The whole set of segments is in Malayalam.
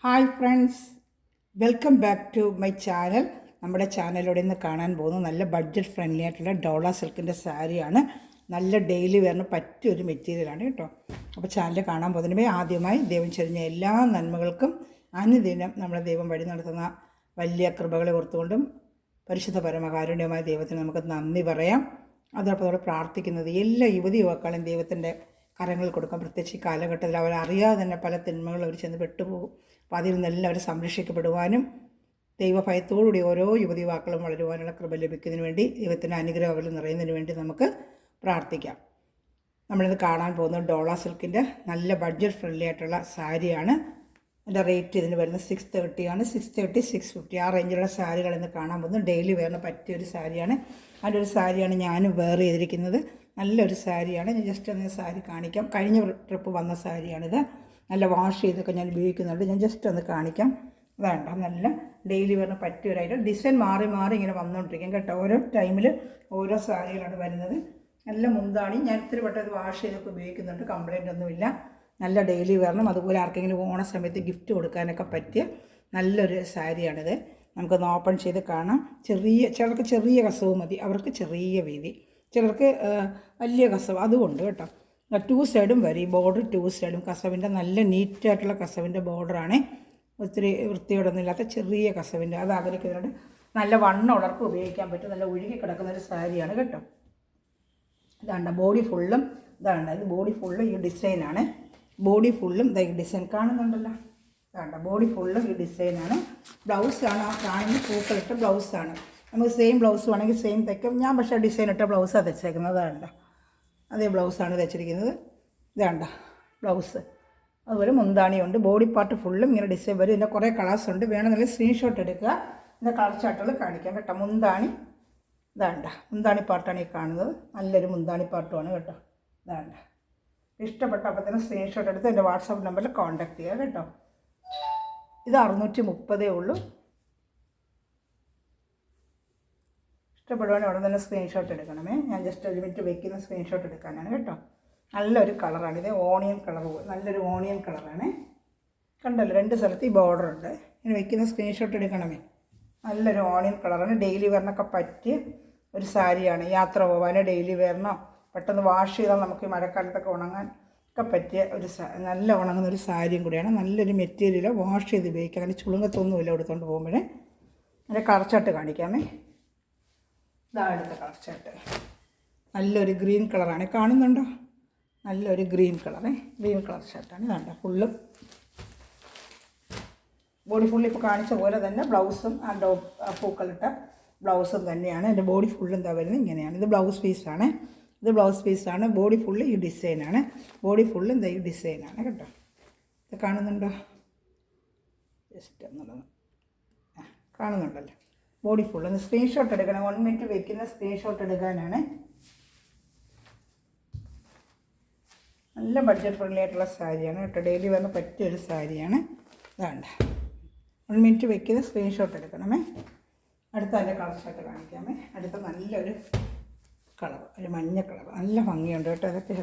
Hi friends, welcome back to my channel. നമ്മുടെ ചാനലിലൂടെ ഇന്ന് കാണാൻ പോകുന്നത് നല്ല ബഡ്ജറ്റ് ഫ്രണ്ട്ലി ആയിട്ടുള്ള ഡോള സിൽക്കിൻ്റെ സാരിയാണ്. നല്ല ഡെയിലി വെയറിന് പറ്റിയൊരു മെറ്റീരിയലാണ് കേട്ടോ. അപ്പോൾ ചാനൽ കാണാൻ പോകുന്നതിന് ആദ്യമായി ദൈവം ചൊരിഞ്ഞ എല്ലാ നന്മകൾക്കും അനുദിനം നമ്മുടെ ദൈവം വഴി നടത്തുന്ന വലിയ കൃപകളെ ഓർത്തുകൊണ്ടും പരിശുദ്ധ പരമകാരുണ്യമായ ദൈവത്തിന് നമുക്ക് നന്ദി പറയാം. അതോടൊപ്പം പ്രാർത്ഥിക്കുന്നത് എല്ലാ യുവക്കാളും ദൈവത്തിൻ്റെ കരങ്ങളിൽ കൊടുക്കാം. പ്രത്യേകിച്ച് ഈ കാലഘട്ടത്തിൽ അവരറിയാതെ തന്നെ പല തിന്മകൾ അവർ ചെന്ന് പെട്ടുപോകും. അപ്പോൾ അതിൽ നിന്നെല്ലാം അവർ സംരക്ഷിക്കപ്പെടുവാനും ദൈവഭയത്തോടുകൂടി ഓരോ യുവാക്കളും വളരുവാനുള്ള കൃപ ലഭിക്കുന്നതിന് വേണ്ടി ദൈവത്തിൻ്റെ അനുഗ്രഹം അവരിൽ നിറയുന്നതിന് വേണ്ടി നമുക്ക് പ്രാർത്ഥിക്കാം. നമ്മളിത് കാണാൻ പോകുന്നത് ഡോള സിൽക്കിൻ്റെ നല്ല ബഡ്ജറ്റ് ഫ്രണ്ട്ലി ആയിട്ടുള്ള സാരിയാണ്. അതിൻ്റെ റേറ്റ് ഇതിന് വരുന്നത് 630 ആണ്. 630, 650 ആ റേഞ്ചിലുള്ള സാരികൾ ഇന്ന് കാണാൻ പോകുന്നത്. ഡെയിലി വെയറിന് പറ്റിയൊരു സാരിയാണ്. അതിൻ്റെ ഒരു സാരിയാണ് ഞാനും വെയർ ചെയ്തിരിക്കുന്നത്. നല്ലൊരു സാരിയാണ്. ഞാൻ ജസ്റ്റ് ഒന്ന് സാരി കാണിക്കാം. കഴിഞ്ഞ ട്രിപ്പ് വന്ന സാരിയാണിത്. നല്ല വാഷ് ചെയ്തൊക്കെ ഞാൻ ഉപയോഗിക്കുന്നുണ്ട്. ഞാൻ ജസ്റ്റ് ഒന്ന് കാണിക്കാം. വേണ്ട, നല്ല ഡെയിലി വെയറിന് പറ്റിയൊരായിട്ട് ഡിസൈൻ മാറി മാറി ഇങ്ങനെ വന്നുകൊണ്ടിരിക്കും കേട്ടോ. ഓരോ ടൈമിൽ ഓരോ സാരികളാണ് വരുന്നത്. നല്ല മുന്താണി. ഞാൻ ഇത്തിരി വട്ടം ഇത് വാഷ് ചെയ്തൊക്കെ ഉപയോഗിക്കുന്നുണ്ട്. കംപ്ലൈൻ്റ് ഒന്നുമില്ല. നല്ല ഡെയിലി വെയറിനും അതുപോലെ ആർക്കെങ്കിലും ഓണ സമയത്ത് ഗിഫ്റ്റ് കൊടുക്കാനൊക്കെ പറ്റിയ നല്ലൊരു സാരിയാണിത്. നമുക്കൊന്ന് ഓപ്പൺ ചെയ്ത് കാണാം. ചിലർക്ക് ചെറിയ കസവ് മതി, അവർക്ക് ചെറിയ വീതി. ചിലർക്ക് വലിയ കസവ് അതുകൊണ്ട് കേട്ടോ. 2 സൈഡും വരും. ഈ ബോർഡർ 2 സൈഡും കസവിൻ്റെ നല്ല നീറ്റായിട്ടുള്ള കസവിൻ്റെ ബോർഡറാണ്. ഒത്തിരി വൃത്തിയോടൊന്നും ഇല്ലാത്ത ചെറിയ കസവിൻ്റെ അത് ആഗ്രഹിക്കുന്നുണ്ട്. നല്ല വണ്ണമുള്ളവർക്ക് ഉപയോഗിക്കാൻ പറ്റും. നല്ല ഒഴുകി കിടക്കുന്നൊരു സാരിയാണ് കേട്ടോ. ഇതാണ്ട ബോഡി ഫുള്ളും ഇതാണ്ട. ഇത് ബോഡി ഫുള്ളും ഈ ഡിസൈനാണ്. ബോഡി ഫുള്ളും ഇതാ ഈ ഡിസൈൻ കാണുന്നുണ്ടല്ലോ. ഇതാണ്ട ബോഡി ഫുള്ളും ഈ ഡിസൈനാണ്. ബ്ലൗസാണ് ആ കാണുന്ന പൂക്കളിട്ട ബ്ലൗസാണ്. നമുക്ക് സെയിം ബ്ലൗസ് വേണമെങ്കിൽ സെയിം തയ്ക്കും. ഞാൻ പക്ഷേ ഡിസൈൻ ഇട്ട ബ്ലൗസാണ് തയ്ച്ചേക്കുന്നത്. അതാണ്ട അതേ ബ്ലൗസാണ് തയ്ച്ചിരിക്കുന്നത്. ഇതാണ്ട ബ്ലൗസ്. അതുപോലെ മുന്താണിയുണ്ട്. ബോഡി പാർട്ട് ഫുള്ളും ഇങ്ങനെ ഡിസൈൻ വരും. ഇതിൻ്റെ കുറേ കളേഴ്സ് ഉണ്ട്. വേണമെങ്കിൽ സ്ക്രീൻഷോട്ട് എടുക്കുക. ഇതിൻ്റെ കളർ ചാർട്ടുകൾ കാണിക്കാം കേട്ടോ. മുന്താണി ഇതാണ്ട മുന്താണി പാർട്ടാണ് ഈ കാണുന്നത്. നല്ലൊരു മുന്താണി പാർട്ടുമാണ് കേട്ടോ. ഇതാണ്ട ഇഷ്ടപ്പെട്ട അപ്പോൾ തന്നെ സ്ക്രീൻഷോട്ട് എടുത്ത് എൻ്റെ വാട്സാപ്പ് നമ്പറിൽ കോൺടാക്ട് ചെയ്യുക കേട്ടോ. ഇത് 630 ഉള്ളൂ. ഇഷ്ടപ്പെടുവാണെങ്കിൽ അവിടെ തന്നെ സ്ക്രീൻഷോട്ട് എടുക്കണമേ. ഞാൻ ജസ്റ്റ് ഒരു മിനിറ്റ് വെക്കുന്ന സ്ക്രീൻഷോട്ട് എടുക്കാനാണ് കേട്ടോ. നല്ലൊരു കളറാണ്. ഇത് ഓണിയൻ കളർ, നല്ലൊരു ഓണിയൻ കളറാണ്. കണ്ടല്ലോ 2 സ്ഥലത്ത് ഈ ബോർഡർ ഉണ്ട്. ഇനി വെക്കുന്ന സ്ക്രീൻഷോട്ട് എടുക്കണമേ. നല്ലൊരു ഓണിയൻ കളറാണ്. ഡെയിലി വെയറിനൊക്കെ പറ്റിയ ഒരു സാരിയാണ്. യാത്ര പോകാനോ ഡെയിലി വെയറിനോ പെട്ടെന്ന് വാഷ് ചെയ്താൽ നമുക്ക് ഈ മഴക്കാലത്തൊക്കെ ഉണങ്ങാൻ ഒക്കെ പറ്റിയ ഒരു നല്ല ഉണങ്ങുന്ന ഒരു സാരിയും കൂടിയാണ്. നല്ലൊരു മെറ്റീരിയൽ വാഷ് ചെയ്ത് ഉപയോഗിക്കാം. അങ്ങനെ ചുളുങ്ങത്തൊന്നുമില്ല എടുത്തുകൊണ്ട് പോകുമ്പോഴേ. അതിൻ്റെ കളർച്ചാട്ട് കാണിക്കാമേ. ഇതാണ് അടുത്ത കളർച്ചാട്ട്. നല്ലൊരു ഗ്രീൻ കളറാണ്. കാണുന്നുണ്ടോ? നല്ലൊരു ഗ്രീൻ കളറേ. ഗ്രീൻ കളർ ഷർട്ടാണ്. ഇതാണ്ട ഫുള്ളും ബോഡി ഫുള്ള് ഇപ്പോൾ കാണിച്ച പോലെ തന്നെ ബ്ലൗസും പൂക്കളിട്ട ബ്ലൗസും തന്നെയാണ്. എൻ്റെ ബോഡി ഫുള്ളും എന്താ വരുന്നത് ഇങ്ങനെയാണ്. ഇത് ബ്ലൗസ് പീസാണ്. ഇത് ബ്ലൗസ് പീസാണ്. ബോഡി ഫുള്ള് ഈ ഡിസൈനാണ്. ബോഡി ഫുള്ള് എന്താ ഈ ഡിസൈനാണ് കേട്ടോ. ഇത് കാണുന്നുണ്ടോ? ജസ്റ്റ് എന്നുള്ളത് കാണുന്നുണ്ടല്ലോ. ബോഡി ഫുള്ള് ഒന്ന് സ്ക്രീൻഷോട്ട് എടുക്കണം. 1 മിനിറ്റ് വെക്കുന്ന സ്ക്രീൻഷോട്ട് എടുക്കാനാണ്. നല്ല ബഡ്ജറ്റ് ഫ്രണ്ട്ലി ആയിട്ടുള്ള സാരിയാണ് കേട്ടോ. ഡെയിലി വന്ന് പറ്റിയൊരു സാരിയാണ്. ഇതാണ്ട 1 മിനിറ്റ് വെക്കുന്ന സ്ക്രീൻഷോട്ട് എടുക്കണമേ. അടുത്ത അതിൻ്റെ കളർ ഷർട്ട് കാണിക്കാമേ. അടുത്ത നല്ലൊരു കളർ, ഒരു മഞ്ഞ കളർ. നല്ല ഭംഗിയുണ്ട് കേട്ടോ. അതൊക്കെ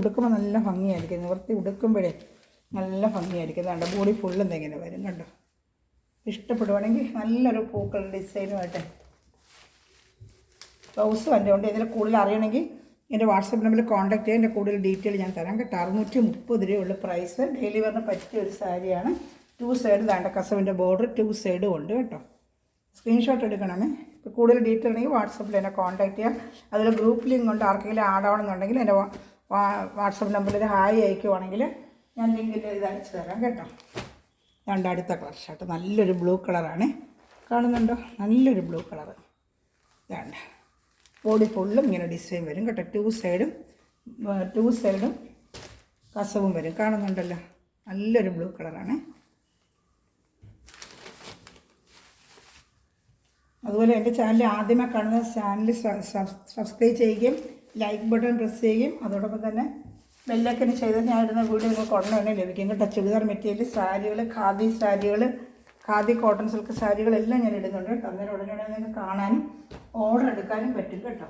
ഉടുക്കുമ്പോൾ നല്ല ഭംഗിയായിരിക്കും. നിവർത്തി ഉടുക്കുമ്പോഴേ നല്ല ഭംഗിയായിരിക്കും. അതാണ്ട് ബോഡി ഫുള്ളും എന്തെങ്കിലും വരും കണ്ടോ. ഇഷ്ടപ്പെടുവാണെങ്കിൽ നല്ലൊരു പൂക്കൾ ഡിസൈനുമായിട്ട് ബ്ലൗസ് എൻ്റെ ഉണ്ട്. ഇതിൽ കൂടുതൽ അറിയണമെങ്കിൽ എൻ്റെ വാട്സാപ്പ് നമ്പറിൽ കോൺടാക്ട് ചെയ്യാൻ. എൻ്റെ കൂടുതൽ ഡീറ്റെയിൽ ഞാൻ തരാം കേട്ടോ. 630 രൂപയുള്ള പ്രൈസ്. ഡെയിലി വെയറിന് പറ്റിയ ഒരു സാരിയാണ്. 2 സൈഡ് ദാണ്ട കസവിൻ്റെ ബോർഡർ 2 സൈഡും ഉണ്ട് കേട്ടോ. സ്ക്രീൻഷോട്ട് എടുക്കണമേ. ഇപ്പോൾ കൂടുതൽ ഡീറ്റെയിൽ ഉണ്ടെങ്കിൽ വാട്സാപ്പിൽ എന്നെ കോൺടാക്ട് ചെയ്യാം. അതിൽ ഗ്രൂപ്പ് ലിങ്ക് കൊണ്ട് ആർക്കെങ്കിലും ആഡ് ആവണമെന്നുണ്ടെങ്കിൽ എൻ്റെ വാട്സാപ്പ് നമ്പറിൽ ഹായ് അയക്കുവാണെങ്കിൽ ഞാൻ ലിങ്കിൻ്റെ ഇത് അയച്ചു തരാം കേട്ടോ. രണ്ട് അടുത്ത കളർ ഷർട്ട് നല്ലൊരു ബ്ലൂ കളറാണ്. കാണുന്നുണ്ടോ? നല്ലൊരു ബ്ലൂ കളറ്. ഇതാണ് ബോഡി ഫുള്ളും ഇങ്ങനെ ഡിസൈൻ വരും കേട്ടോ. 2 സൈഡും കസവും വരും. കാണുന്നുണ്ടല്ലോ? നല്ലൊരു ബ്ലൂ കളറാണ്. അതുപോലെ എൻ്റെ ചാനൽ ആദ്യമായി കാണുന്ന ചാനൽ സബ്സ്ക്രൈബ് ചെയ്യുകയും ലൈക്ക് ബട്ടൺ പ്രസ് ചെയ്യുകയും അതോടൊപ്പം തന്നെ ബെല്ലൈക്കൻ ചെയ്ത് ഞാൻ ഇടുന്ന വീഡിയോ നിങ്ങൾക്ക് ഉടനെ തന്നെ ലഭിക്കും കേട്ടോ. ചുരിദാർ മെറ്റീരിയൽ സാരികൾ, ഖാദി സാരികൾ, ഖാദി കോട്ടൺ സിൽക്ക് സാരികളെല്ലാം ഞാൻ ഇടുന്നുണ്ട് കേട്ടോ. അന്നേരം ഉടനെ നിങ്ങൾക്ക് കാണാനും ഓർഡർ എടുക്കാനും പറ്റും കേട്ടോ.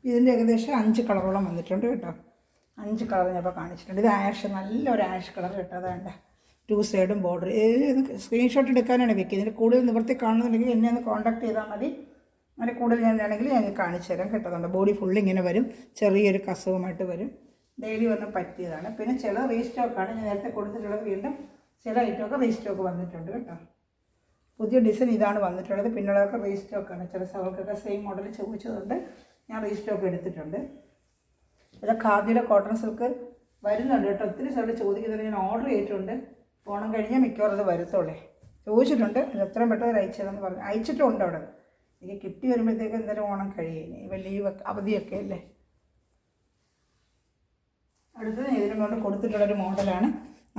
ഇതിൻ്റെ ഏകദേശം 5 കളറോളം വന്നിട്ടുണ്ട് കേട്ടോ. 5 കളർ ഞാൻ ഇപ്പോൾ കാണിച്ചിട്ടുണ്ട്. ഇത് ആഷ്, നല്ലൊരു ആഷ് കളർ കേട്ടോ. അതാണ്ട് 2 സൈഡും ബോർഡർ. ഏത് സ്ക്രീൻഷോട്ട് എടുക്കാനാണ് വെക്കുക. ഇതിൻ്റെ കൂടുതൽ നിവൃത്തി കാണുന്നുണ്ടെങ്കിൽ എന്നെ ഒന്ന് കോൺടാക്ട് ചെയ്താൽ മതി. അങ്ങനെ കൂടുതൽ ഞാനാണെങ്കിൽ ഞാൻ കാണിച്ചു തരാം കേട്ടതുണ്ട്. ബോഡി ഫുള്ള് ഇങ്ങനെ വരും, ചെറിയൊരു കസവുമായിട്ട് വരും. ഡെയിലി വന്ന് പറ്റിയതാണ്. പിന്നെ ചില റീസ്റ്റോക്കാണ് ഞാൻ നേരത്തെ കൊടുത്തിട്ടുള്ളത്. വീണ്ടും ചില ഐറ്റമൊക്കെ റീസ്റ്റോക്ക് വന്നിട്ടുണ്ട് കേട്ടോ. പുതിയ ഡിസൈൻ ഇതാണ് വന്നിട്ടുള്ളത്. പിന്നുള്ളതൊക്കെ റീസ്റ്റോക്കാണ്. ചില സ്ഥലങ്ങൾക്കൊക്കെ സെയിം മോഡൽ ചോദിച്ചതുകൊണ്ട് ഞാൻ റീസ്റ്റോക്ക് എടുത്തിട്ടുണ്ട്. ഇത് ഖാദിയുടെ കോട്ടൺ സിൽക്ക് വരുന്നുണ്ട് കേട്ടോ. ഒത്തിരി സ്ഥലത്ത് ചോദിക്കുന്നത് ഞാൻ ഓർഡർ ചെയ്തിട്ടുണ്ട്. ഓണം കഴിഞ്ഞാൽ മിക്കവാറും അത് വരത്തുള്ളേ. ചോദിച്ചിട്ടുണ്ട്, അത് എത്രയും പെട്ടെന്ന് അയച്ചതെന്ന് പറഞ്ഞു. അയച്ചിട്ടുണ്ട് അവിടെ. എനിക്ക് കിട്ടി വരുമ്പോഴത്തേക്ക് എന്തായാലും ഓണം കഴിയുന്നു. ഇവ ലീവ് അവധിയൊക്കെ അല്ലേ. അടുത്തത് ഇതിനും കൊണ്ട് കൊടുത്തിട്ടുള്ളൊരു മോഡലാണ്.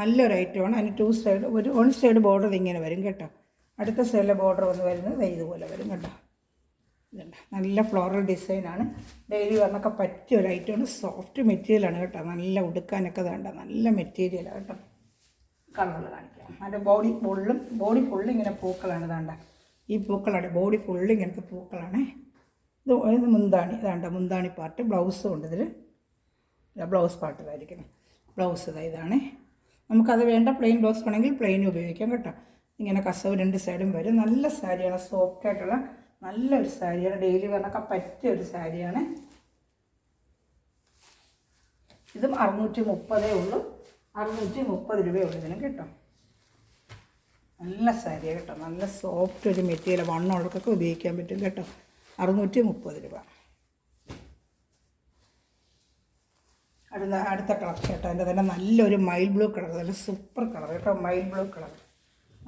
നല്ലൊരു ഐറ്റമാണ്. അതിന് 2 സൈഡ്, ഒരു 1 സൈഡ് ബോർഡർ ഇങ്ങനെ വരും കേട്ടോ. അടുത്ത സൈഡിലെ ബോർഡർ വന്ന് വരുന്നത് ഇതുപോലെ വരും കേട്ടോ. ഇതുണ്ട്, നല്ല ഫ്ലോറൽ ഡിസൈനാണ്. ഡെയിലി വന്നൊക്കെ പറ്റിയ ഒരു ഐറ്റമാണ്. സോഫ്റ്റ് മെറ്റീരിയലാണ് കേട്ടോ. നല്ല ഉടുക്കാനൊക്കെ വേണ്ട നല്ല മെറ്റീരിയലാണ് കേട്ടോ. കളറിൽ കാണിക്കാം. അതിൻ്റെ ബോഡി ഫുള്ള് ഇങ്ങനെ പൂക്കളാണ്. ഇതാണ്ട ഈ പൂക്കളാണ് ബോഡി ഫുള്ള് ഇങ്ങനത്തെ പൂക്കളാണ്. ഇത് മുന്താണി, ഇതാണ്ട മുന്താണി പാർട്ട്. ബ്ലൗസും ഉണ്ട് ഇതിൽ. ബ്ലൗസ് പാർട്ടിലായിരിക്കണം. ബ്ലൗസ് ഇതാണ്. നമുക്കത് വേണ്ട പ്ലെയിൻ ബ്ലൗസ് വേണമെങ്കിൽ പ്ലെയിൻ ഉപയോഗിക്കാം കേട്ടോ. ഇങ്ങനെ കസവ് 2 സൈഡും വരും. നല്ല സാരിയാണ്, സോഫ്റ്റായിട്ടുള്ള നല്ലൊരു സാരിയാണ്. ഡെയിലി വെയറിനൊക്കെ പറ്റിയ ഒരു സാരിയാണ്. ഇതും 630 ഉള്ളൂ. 630 രൂപയേ ഉള്ളൂ ഇതിനും കേട്ടോ. നല്ല സാരിയാണ് കേട്ടോ. നല്ല സോഫ്റ്റ് ഒരു മെറ്റീരിയൽ. വണ്ണമുള്ളവർക്കൊക്കെ ഉപയോഗിക്കാൻ പറ്റും കേട്ടോ. 630 രൂപ. അടുത്ത കളർ കേട്ടോ. അതിൻ്റെ തന്നെ നല്ലൊരു മൈൽ ബ്ലൂ കളർ. നല്ല സൂപ്പർ കളർ കേട്ടോ. മൈൽ ബ്ലൂ കളർ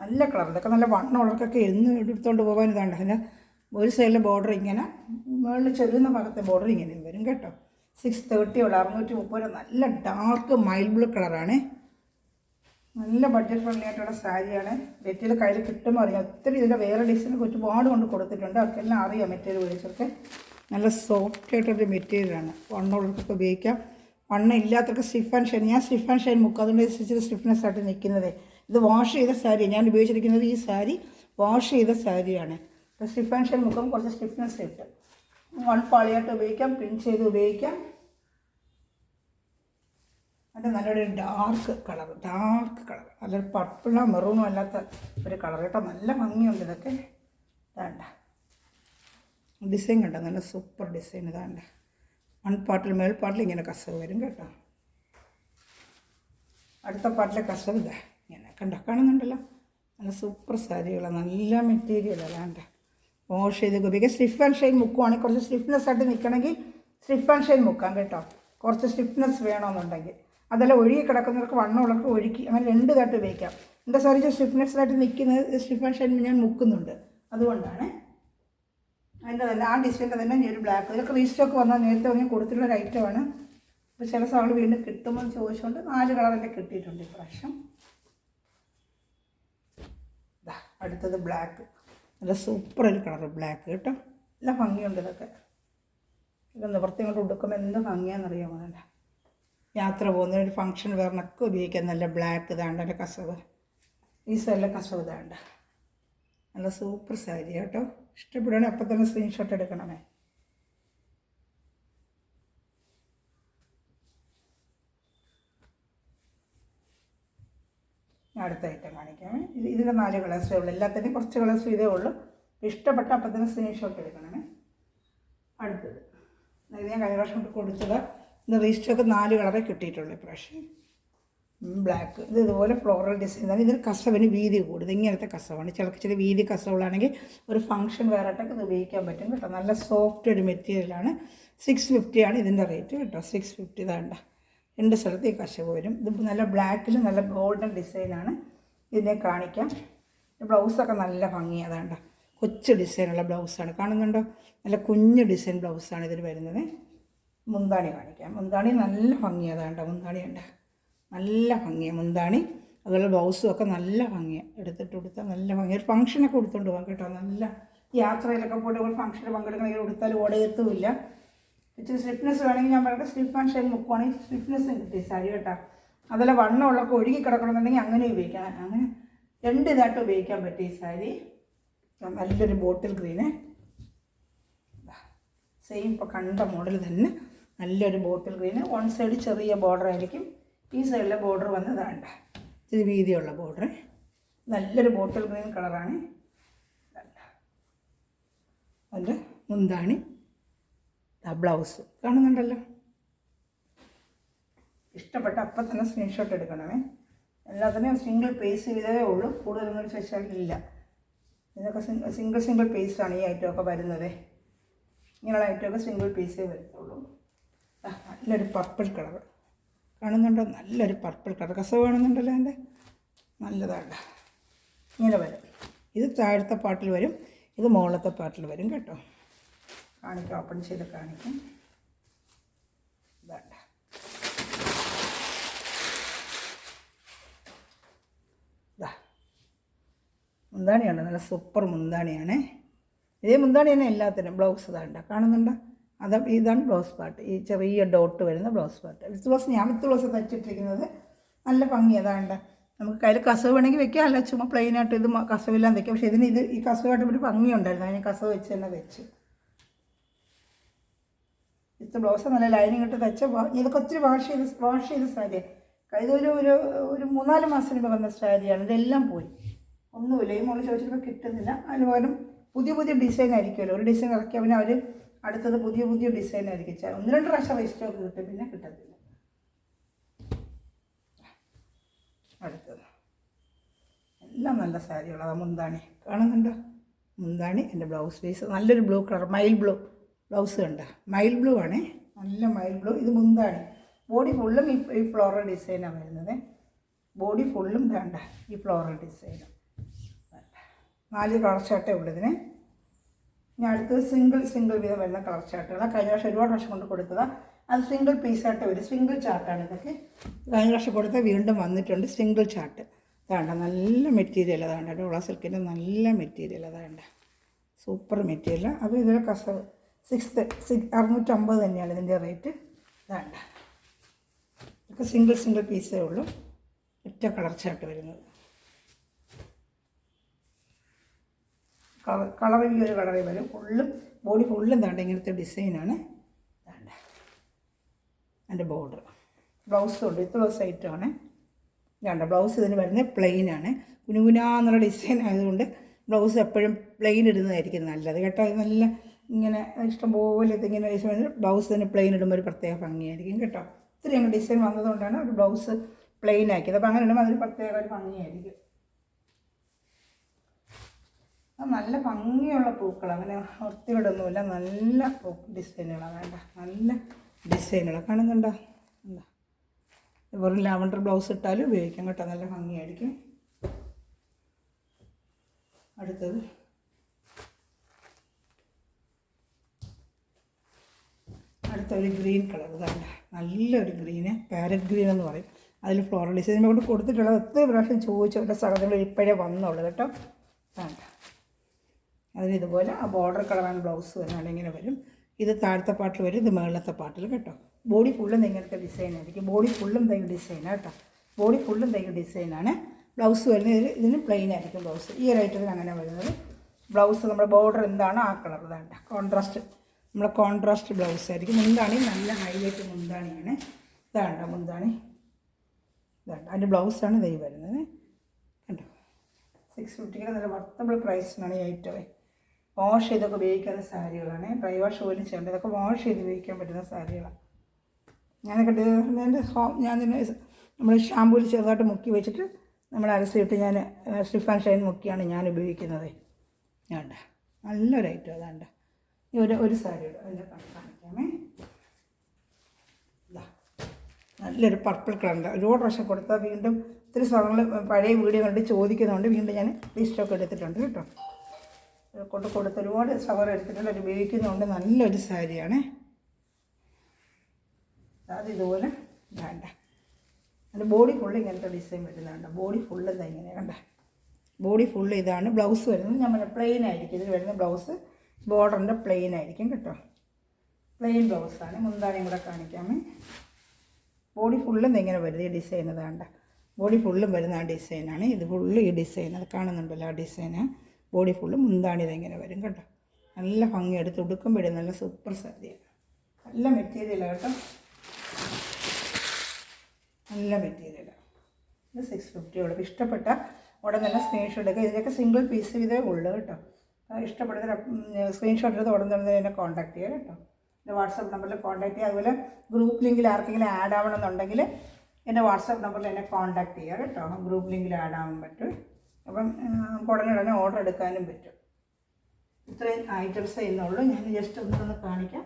നല്ല കളർ. ഇതൊക്കെ നല്ല വണ്ണമുള്ളവർക്കൊക്കെ എന്ന് എടുത്തുകൊണ്ട് പോകാൻ ഇതാണ്ട്. അതിൻ്റെ ഒരു സൈഡിലെ ബോർഡർ ഇങ്ങനെ, മുകളിൽ ചെല്ലുന്ന ഭാഗത്തെ ബോർഡർ ഇങ്ങനെ വരും കേട്ടോ. 630 ഉള്ള 630 രൂപ. നല്ല ഡാർക്ക് മൈൽ ബ്ലൂ കളറാണ്. നല്ല ബഡ്ജറ്റ് ഫ്രണ്ട്ലി ആയിട്ടുള്ള സാരിയാണ്. മെറ്റീരിയൽ കയ്യിൽ കിട്ടുമ്പോൾ അറിയാം. ഒത്തിരി ഇതിൻ്റെ വേറെ ഡിസൈനൊക്കെ ഒരുപാട് കൊണ്ട് കൊടുത്തിട്ടുണ്ട്. അവർക്കെല്ലാം അറിയാം മെറ്റീരിയൽ ഉപയോഗിച്ചൊക്കെ. നല്ല സോഫ്റ്റ് ആയിട്ടൊരു മെറ്റീരിയലാണ്. വണ്ണമുള്ളവർക്കൊക്കെ ഉപയോഗിക്കാം. വണ്ണം ഇല്ലാത്തവർക്ക് സ്റ്റിഫ് ആൻഡ് ഷൈൻ. ഞാൻ സ്റ്റിഫ് ആൻഡ് ഷൈൻ മുക്കും. അതുകൊണ്ട് ഇച്ചിരി സ്റ്റിഫ്നെസ് ആയിട്ട് നിൽക്കുന്നത്. ഇത് വാഷ് ചെയ്ത സാരി. ഞാൻ ഉപയോഗിച്ചിരിക്കുന്നത് ഈ സാരി വാഷ് ചെയ്ത സാരിയാണ്. സ്റ്റിഫ് ആൻഡ് ഷൈൻ മുക്കും കുറച്ച് സ്റ്റിഫ്നെസ് കിട്ടും. 1 പാളിയായിട്ട് ഉപയോഗിക്കാം, പിൻ ചെയ്ത് ഉപയോഗിക്കാം. അതിൻ്റെ നല്ലൊരു ഡാർക്ക് കളർ നല്ലൊരു പർപ്പിളോ മെറൂണോ അല്ലാത്ത ഒരു കളർ കേട്ടോ. നല്ല ഭംഗിയുണ്ട് ഇതൊക്കെ. ഇതാണ്ട ഡിസൈൻ കണ്ടോ, നല്ല സൂപ്പർ ഡിസൈൻ. ഇതാണ്ട 1 പാർട്ടിൽ മേൽപ്പാട്ടിൽ ഇങ്ങനെ കസവ് വരും കേട്ടോ. അടുത്ത പാട്ടിലെ കസവ് ഇതാ ഇങ്ങനെ കണ്ടോ, കാണുന്നുണ്ടല്ലോ. നല്ല സൂപ്പർ സാരികളാണ്. നല്ല മെറ്റീരിയൽ അല്ലാണ്ട് വാഷ് ചെയ്ത് ഉപയോഗിക്കാം. സ്റ്റിഫ് ആൻഡ് ഷൈൻ മുക്കുവാണെങ്കിൽ കുറച്ച് സ്റ്റിഫ്നെസ് ആയിട്ട് നിൽക്കണമെങ്കിൽ സ്റ്റിഫ് ആൻഡ് ഷൈൻ മുക്കാം കേട്ടോ. കുറച്ച് സ്റ്റിഫ്നെസ് വേണമെന്നുണ്ടെങ്കിൽ. അതല്ല ഒഴുകി കിടക്കുന്നവർക്ക് വണ്ണമുള്ളവർക്ക് ഒഴുക്കി അങ്ങനെ 2 തട്ട് ഉപയോഗിക്കാം. എൻ്റെ സാരി സ്റ്റിഫ്നെസ്സായിട്ട് നിൽക്കുന്നത് സ്റ്റിഫ് ആൻഡ് ഷൈൻ ഞാൻ മുക്കുന്നുണ്ട്. അതുകൊണ്ടാണ്. അതിൻ്റെ തന്നെ ആ ഡിസൈൻ്റെ തന്നെ ഒരു ബ്ലാക്ക്. ഇതൊക്കെ റീസ്റ്റോക്ക് വന്നാൽ നേരത്തെ ഞാൻ കൊടുത്തിട്ടുള്ള ഒരു ഐറ്റമാണ്. ഇപ്പോൾ ചില സാധനങ്ങൾ വീണ്ടും കിട്ടുമ്പോൾ ചോദിച്ചുകൊണ്ട് 4 കളറിൻ്റെ കിട്ടിയിട്ടുണ്ട് ഇപ്രാവശ്യം. അടുത്തത് ബ്ലാക്ക്. നല്ല സൂപ്പർ ഒരു കളർ ബ്ലാക്ക് കേട്ടോ. നല്ല ഭംഗിയുണ്ട് ഇതൊക്കെ. ഇത് നിവൃത്തി കൊണ്ട് ഉടുക്കുമ്പോൾ എന്ത് ഭംഗിയാണെന്നറിയാമോ. നല്ല യാത്ര പോകുന്ന ഒരു ഫംഗ്ഷൻ വേറിനൊക്കെ ഉപയോഗിക്കാൻ നല്ല ബ്ലാക്ക്. ഇതാണ്ട് എൻ്റെ കസവ്. ഈ സൈഡിലെ കസവ് ഇതാണ്ട്. നല്ല സൂപ്പർ സാരി കേട്ടോ. ഇഷ്ടപ്പെടുകയാണെങ്കിൽ അപ്പം തന്നെ സ്ക്രീൻഷോട്ട് എടുക്കണമേ. അടുത്ത ഐറ്റം കാണിക്കാമേ. ഇതിൻ്റെ 4 കളേഴ്സേ ഉള്ളൂ. എല്ലാത്തിൻ്റെയും കുറച്ച് കളേഴ്സും ഇതേ ഉള്ളൂ. ഇഷ്ടപ്പെട്ട അപ്പം തന്നെ സ്ക്രീൻഷോട്ട് എടുക്കണമേ. അടുത്തത് ഇത് ഞാൻ കഴിഞ്ഞ പ്രാവശ്യം കൊടുത്തത്. ഇത് റീസ്റ്റോക്ക് 4 കളറേ കിട്ടിയിട്ടുള്ളൂ ഇപ്രാവശ്യം. ബ്ലാക്ക്. ഇത് ഇതുപോലെ ഫ്ലോറൽ ഡിസൈൻ തന്നെ. ഇതിന് കസവിന് വീതി കൂടും. ഇങ്ങനത്തെ കസവാണ്. ചില വീതി കസവുകളാണെങ്കിൽ ഒരു ഫംഗ്ഷൻ വേറായിട്ടൊക്കെ ഇത് ഉപയോഗിക്കാൻ പറ്റും കേട്ടോ. നല്ല സോഫ്റ്റ് ഒരു മെറ്റീരിയലാണ്. 650 ആണ് ഇതിൻ്റെ റേറ്റ് കേട്ടോ. 650 ഇതാണ്ട 2 സ്ഥലത്ത് ഈ കസവ് വരും. ഇത് നല്ല ബ്ലാക്കിൽ നല്ല ഗോൾഡൻ ഡിസൈനാണ്. ഇതിനെ കാണിക്കാം. ബ്ലൗസൊക്കെ നല്ല ഭംഗിയാണ്. അതാണ്ട കൊച്ചു ഡിസൈനുള്ള ബ്ലൗസാണ്. കാണുന്നുണ്ടോ? നല്ല കുഞ്ഞ് ഡിസൈൻ ബ്ലൗസാണ് ഇതിൽ വരുന്നത്. മുന്താണി കാണിക്കാം. മുന്താണി നല്ല ഭംഗിയാണ്. അതാണ്ട മുന്താണി ഉണ്ട്. നല്ല ഭംഗിയാണ് മുന്താണി. അതുപോലെ ബ്ലൗസും ഒക്കെ നല്ല ഭംഗിയാണ്. എടുത്തിട്ട് കൊടുത്താൽ നല്ല ഭംഗിയാണ്. ഒരു ഫംഗ്ഷനൊക്കെ കൊടുത്തുകൊണ്ട് പോകാം കേട്ടോ. നല്ല യാത്രയിലൊക്കെ പോയിട്ട് ഒരു ഫംഗ്ഷന് പങ്കെടുക്കണമെങ്കിൽ കൊടുത്താൽ ഓടയത്തുമില്ല. ഇച്ചിരി സ്റ്റിഫ്നെസ് വേണമെങ്കിൽ ഞാൻ പറയട്ടെ സ്റ്റിഫ് ആൻഡ് ഷൈൻ മുക്കുവാണെങ്കിൽ സ്റ്റിഫ്നെസ്സും കിട്ടി സാരി കേട്ടോ. അതല്ല വണ്ണമുള്ളൊക്കെ ഒഴുകി കിടക്കണമെന്നുണ്ടെങ്കിൽ അങ്ങനെ ഉപയോഗിക്കാം. അങ്ങനെ 2 ഇതായിട്ട് ഉപയോഗിക്കാൻ പറ്റും ഈ സാരി. നല്ലൊരു ബോട്ടിൽ ഗ്രീന്. സെയിം ഇപ്പോൾ കണ്ട മോഡൽ തന്നെ നല്ലൊരു ബോട്ടിൽ ഗ്രീന്. വൺ സൈഡ് ചെറിയ ബോർഡർ ആയിരിക്കും, ഈ സൈഡിലെ ബോർഡർ വന്നതാണ്ട ഇത്തിരി വീതിയുള്ള ബോർഡർ. നല്ലൊരു ബോട്ടിൽ ഗ്രീൻ കളറാണ്. അതിൻ്റെ മുന്താണി, ബ്ലൗസ് കാണുന്നുണ്ടല്ലോ. ഇഷ്ടപ്പെട്ട അപ്പം തന്നെ സ്ക്രീൻഷോട്ട് എടുക്കണമേ. എല്ലാത്തിനും സിംഗിൾ പീസ് ചെയ്തേ ഉള്ളൂ, കൂടുതലൊന്നും സ്പെഷ്യലില്ല. ഇതൊക്കെ സിംഗിൾ പീസാണ് ഈ ഐറ്റമൊക്കെ വരുന്നത്. ഇങ്ങനെയുള്ള ഐറ്റമൊക്കെ സിംഗിൾ പീസേ വരത്തുള്ളൂ. നല്ലൊരു പർപ്പിൾ കളർ കാണുന്നുണ്ടോ? നല്ലൊരു പർപ്പിൾ കളർ കസവ് കാണുന്നുണ്ടല്ലോ. എൻ്റെ നല്ലതാണ്. ഇങ്ങനെ വരും. ഇത് താഴത്തെ പാട്ടിൽ വരും, ഇത് മുകളിലത്തെ പാട്ടിൽ വരും കേട്ടോ. കാണിക്കാം, ഓപ്പൺ ചെയ്ത് കാണിക്കാം. ഇതാണ്ട ഇതാ മുന്താണിയാണ്, നല്ല സൂപ്പർ മുന്താണിയാണ്. ഇതേ മുന്താണി തന്നെ എല്ലാത്തിനും. ബ്ലൗസ് ഇതാണ്ട കാണുന്നുണ്ടോ? ഇതാണ് ബ്ലൗസ് പാർട്ട്, ഈ ചെറിയ ഡോട്ട് വരുന്ന ബ്ലൗസ് പാർട്ട്. വിത്ത് ബ്ലൗസ് ഞാൻ വിത്ത് ബ്ലൗസ് തച്ചിട്ടിരിക്കുന്നത് നല്ല ഭംഗി. അതാണ്ട നമുക്ക് കയ്യിൽ കസവ് വേണമെങ്കിൽ വെക്കാം, അല്ല ചുമ്മാ പ്ലെയിനായിട്ട് ഇത് കസവില്ലാൻ വയ്ക്കാം. പക്ഷേ ഇതിന് ഈ കസവായിട്ട് ഒരു ഭംഗി ഉണ്ടായിരുന്നു, അതിന് കസവ് വെച്ച് തന്നെ വെച്ച്. വിത്ത് ബ്ലൗസ് നല്ല ലൈനിങ് ഇട്ട് തച്ച. ഇതൊക്കെ ഒത്തിരി വാഷ് ചെയ്ത സാരിയാണ്. ഇതൊരു ഒരു ഒരു 3-4 മാസത്തിന് വന്ന സാരിയാണ്. ഇതെല്ലാം പോയി, ഒന്നുമില്ല. ഈ മോള് ചോദിച്ചപ്പോൾ കിട്ടുന്നില്ല. അതിന് പകരം പുതിയ ഡിസൈൻ ആയിരിക്കുമല്ലോ. ഒരു ഡിസൈൻ ഇറക്കിയാൽ പിന്നെ അവർ അടുത്തത് പുതിയ ഡിസൈൻ ആയിരിക്കും. 1-2 പ്രാവശ്യം രജിസ്റ്റർക്ക് കിട്ടും, പിന്നെ കിട്ടത്തില്ല. അടുത്തത് എല്ലാം നല്ല സാരികളാണ്. മുന്താണി കാണുന്നുണ്ടോ? മുന്താണി, എൻ്റെ ബ്ലൗസ് പീസ് നല്ലൊരു ബ്ലൂ കളർ, മയിൽ ബ്ലൂ ബ്ലൗസ് കണ്ട. മയിൽ ബ്ലൂ ആണേ, നല്ല മയിൽ ബ്ലൂ. ഇത് മുന്താണി. ബോഡി ഫുള്ളും ഈ ഫ്ലോറൽ ഡിസൈനാണ് വരുന്നത്. ബോഡി ഫുള്ളും വേണ്ട ഈ ഫ്ലോറൽ ഡിസൈനും. 4 കളർ ഷർട്ടേ ഉള്ളൂ ഇതിന്. ഇനി അടുത്തത് സിംഗിൾ വീതം വരുന്ന കളർ ചാർട്ടുകളാണ്. കഴിഞ്ഞ വർഷം ഒരുപാട് വർഷം കൊണ്ട് കൊടുത്തതാണ്. അത് സിംഗിൾ പീസായിട്ട് വരും. സിംഗിൾ ചാർട്ടാണ് ഇതൊക്കെ. കഴിഞ്ഞ വർഷം കൊടുത്താൽ വീണ്ടും വന്നിട്ടുണ്ട് സിംഗിൾ ചാർട്ട്. അതാണ്ട നല്ല മെറ്റീരിയൽ. അതാണ്ട ഡോള സിൽക്കിൻ്റെ നല്ല മെറ്റീരിയൽ. അതാണ്ട super material. അപ്പോൾ ഇതിൽ കസവ് 650 തന്നെയാണ് ഇതിൻ്റെ റേറ്റ്. അതാണ്ട ഇതൊക്കെ സിംഗിൾ പീസേ ഉള്ളൂ. ഒറ്റ കളർ ചാർട്ട് വരുന്നത്. കളർ ഈ ഒരു കളറിൽ വരും. ഫുള്ളും ബോഡി ഫുള്ളും താണ്ട ഇങ്ങനത്തെ ഡിസൈനാണ്. താണ്ട അതിൻ്റെ ബോർഡർ. ബ്ലൗസും ഉണ്ട്, വിത്ത് ബ്ലൗസ് ഐറ്റമാണ്. വേണ്ട ബ്ലൗസ് ഇതിന് വരുന്നത് പ്ലെയിനാണ്. കുനുകുനാന്നുള്ള ഡിസൈൻ ആയതുകൊണ്ട് ബ്ലൗസ് എപ്പോഴും പ്ലെയിൻ ഇടുന്നതായിരിക്കും നല്ലത് കേട്ടോ. നല്ല ഇങ്ങനെ ഇഷ്ടംപോലെ ഇതിങ്ങനെ ഡിസൈൻ വന്ന് ബ്ലൗസ് തന്നെ പ്ലെയിൻ ഇടുമ്പോൾ ഒരു പ്രത്യേക ഭംഗിയായിരിക്കും കേട്ടോ. ഇത്തിരി അങ്ങ് ഡിസൈൻ വന്നതുകൊണ്ടാണ് ഒരു ബ്ലൗസ് പ്ലെയിൻ ആക്കിയത്. അപ്പോൾ അങ്ങനെ ഇടുമ്പോൾ അതിന് പ്രത്യേക ഒരു ഭംഗിയായിരിക്കും. അത് നല്ല ഭംഗിയുള്ള പൂക്കൾ, അങ്ങനെ വൃത്തിയോടൊന്നുമില്ല. നല്ല ഡിസൈനുകളാണ്. വേണ്ട നല്ല ഡിസൈനുകൾ കാണുന്നുണ്ടോ? എന്താ വെറും ലാവണ്ടർ ബ്ലൗസ് ഇട്ടാലും ഉപയോഗിക്കാം കേട്ടോ, നല്ല ഭംഗിയായിരിക്കും. അടുത്തത് അടുത്തൊരു ഗ്രീൻ കളർ. ഇതാണ് നല്ലൊരു ഗ്രീന്, പാരറ്റ് ഗ്രീൻ എന്ന് പറയും. അതിൽ ഫ്ലോറൽ ഡിസൈൻ കൊണ്ട് കൊടുത്തിട്ടുള്ളത് ഒത്തിരി പ്രാവശ്യം ചോദിച്ചവരുടെ സഹോദരങ്ങൾ ഇപ്പോഴേ വന്നുള്ളൂ കേട്ടോ. വേണ്ട അതിനിതുപോലെ ആ ബോർഡർ കളറാണ് ബ്ലൗസ് വരുന്നത്. ഇങ്ങനെ വരും. ഇത് താഴത്തെ പാട്ടിൽ വരും, ഇത് മുകളിലത്തെ പാട്ടിൽ കേട്ടോ. ബോഡി ഫുള്ളും ഇങ്ങനത്തെ ഡിസൈനായിരിക്കും. ബോഡി ഫുള്ളും തയ്യൽ ഡിസൈനാണ് കേട്ടോ. ബോഡി ഫുള്ളും തയ്യൽ ഡിസൈനാണ്. ബ്ലൗസ് വരുന്നത് ഇതിന് പ്ലെയിൻ ആയിരിക്കും ബ്ലൗസ്. ഈ ഒരു ഐറ്റത്തിന് അങ്ങനെ വരുന്നത്. ബ്ലൗസ് നമ്മുടെ ബോർഡർ എന്താണോ ആ കളർ വേണ്ട കോൺട്രാസ്റ്റ്, നമ്മുടെ കോൺട്രാസ്റ്റ് ബ്ലൗസ് ആയിരിക്കും. മുന്താണി നല്ല ഹൈലൈറ്റ് മുന്താണിയാണ്. ഇതാണ്ട മുന്താണി. ഇതാണ്ട അതിൻ്റെ ബ്ലൗസാണ് ഇതായി വരുന്നത് കണ്ടോ. 650 നല്ല വർത്തബിൾ പ്രൈസിനാണ് ഈ ഐറ്റമേ. വാഷ് ചെയ്തൊക്കെ ഉപയോഗിക്കുന്ന സാരികളാണ്. ഡ്രൈ വാഷ് പോലും ചെയ്യേണ്ടത്. ഇതൊക്കെ വാഷ് ചെയ്ത് ഉപയോഗിക്കാൻ പറ്റുന്ന സാരികളാണ്. ഞാനൊക്കെ ഞാൻ നമ്മൾ ഷാമ്പൂവിൽ ചെറുതായിട്ട് മുക്കി വെച്ചിട്ട് നമ്മൾ അരസിയിട്ട് ഞാൻ സ്റ്റിഫ് ഷൈൻ മുക്കിയാണ് ഞാൻ ഉപയോഗിക്കുന്നത്. വേണ്ട നല്ലൊരു ഐറ്റം അതാണ്ട. ഈ ഒരു സാരിയുടെ അതിൻ്റെ കാണിക്കാമേ. ഇതാ നല്ലൊരു പർപ്പിൾ കളറുണ്ട്. ഒരുപാട് പ്രാവശ്യം കൊടുത്താൽ വീണ്ടും ഒത്തിരി സ്ഥലങ്ങൾ പഴയ വീഡിയോ കണ്ട് ചോദിക്കുന്നതുകൊണ്ട് വീണ്ടും ഞാൻ ലിസ്റ്റൊക്കെ എടുത്തിട്ടുണ്ട് കേട്ടോ. കൊടുത്ത് ഒരുപാട് സവർ എടുത്തിട്ടുണ്ട്. അത് ഉപയോഗിക്കുന്നതുകൊണ്ട് നല്ലൊരു സാരിയാണ്. അതിതുപോലെ വേണ്ട അതിൻ്റെ ബോഡി ഫുള്ള് ഇങ്ങനത്തെ ഡിസൈൻ വരുന്നുണ്ട്. ബോഡി ഫുള്ള് ഇതാ ഇങ്ങനെ കണ്ട. ബോഡി ഫുള്ള് ഇതാണ്. ബ്ലൗസ് വരുന്നത് ഞാൻ പറഞ്ഞ പ്ലെയിൻ ആയിരിക്കും. ഇതിൽ വരുന്ന ബ്ലൗസ് ബോർഡറിൻ്റെ പ്ലെയിൻ ആയിരിക്കും കേട്ടോ. പ്ലെയിൻ ബ്ലൗസാണ്. മുന്താണിയും കൂടെ കാണിക്കാമേ. ബോഡി ഫുള്ളും ഇങ്ങനെ വരുന്നത് ഈ ഡിസൈൻ വേണ്ട. ബോഡി ഫുള്ളും വരുന്ന ആ ഡിസൈനാണ്. ഇത് ഫുള്ള് ഈ ഡിസൈൻ അത് കാണുന്നുണ്ടല്ലോ ആ ഡിസൈന്. ബോഡി ഫുള്ള് മുന്താണി ഇതെങ്ങനെ വരും കേട്ടോ. നല്ല ഭംഗിയെടുത്ത് ഉടുക്കുമ്പോഴും നല്ല സൂപ്പർ സാരിയാണ്. നല്ല മെറ്റീരിയലാണ് കേട്ടോ, നല്ല മെറ്റീരിയലാണ്. ഇത് 650 ഉള്ളൂ. ഇഷ്ടപ്പെട്ട ഉടൻ തന്നെ സ്ക്രീൻഷോട്ട് എടുക്കുക. ഇതിൻ്റെയൊക്കെ സിംഗിൾ പീസ് ഇതേ ഉള്ളൂ കേട്ടോ. ഇഷ്ടപ്പെടുന്ന സ്ക്രീൻഷോട്ട് എടുത്ത് ഉടൻ തന്നെ എന്നെ കോൺടാക്ട് ചെയ്യുക കേട്ടോ. എൻ്റെ വാട്സാപ്പ് നമ്പറിൽ കോൺടാക്ട് ചെയ്യുക. അതുപോലെ ഗ്രൂപ്പ് ലിങ്കിൽ ആർക്കെങ്കിലും ആഡ് ആവണമെന്നുണ്ടെങ്കിൽ എൻ്റെ വാട്സാപ്പ് നമ്പറിൽ എന്നെ കോൺടാക്ട് ചെയ്യുക കേട്ടോ. ഗ്രൂപ്പ് ലിങ്കിൽ ആഡ് ആവാൻ പറ്റും. അപ്പം നമുക്ക് ഉടനെ ഓർഡർ എടുക്കാനും പറ്റും. ഇത്രയും ഐറ്റംസേ ഇന്നുള്ളൂ. ഞാൻ ജസ്റ്റ് ഒന്നൊന്ന് കാണിക്കാം.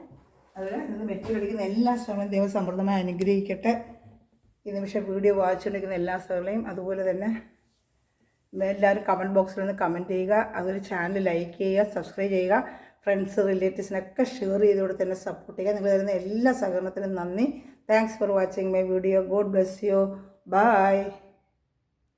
അതുപോലെ ഇന്ന് മെറ്റീരിയൽ അടിക്കുന്ന എല്ലാ സ്ഥലങ്ങളും ദൈവം സമൃദ്ധമായി അനുഗ്രഹിക്കട്ടെ. ഈ നിമിഷം വീഡിയോ വായിച്ചുകൊണ്ടിരിക്കുന്ന എല്ലാ സ്ഥലങ്ങളെയും. അതുപോലെ തന്നെ എല്ലാവരും കമൻറ്റ് ബോക്സിൽ ഒന്ന് കമൻറ്റ് ചെയ്യുക. അതുപോലെ ചാനൽ ലൈക്ക് ചെയ്യുക, സബ്സ്ക്രൈബ് ചെയ്യുക. ഫ്രണ്ട്സ് റിലേറ്റീവ്സിനൊക്കെ ഷെയർ ചെയ്തുകൊണ്ട് തന്നെ സപ്പോർട്ട് ചെയ്യുക. നിങ്ങൾ തരുന്ന എല്ലാ സഹകരണത്തിനും നന്ദി. Thanks for watching my video. God bless you. By.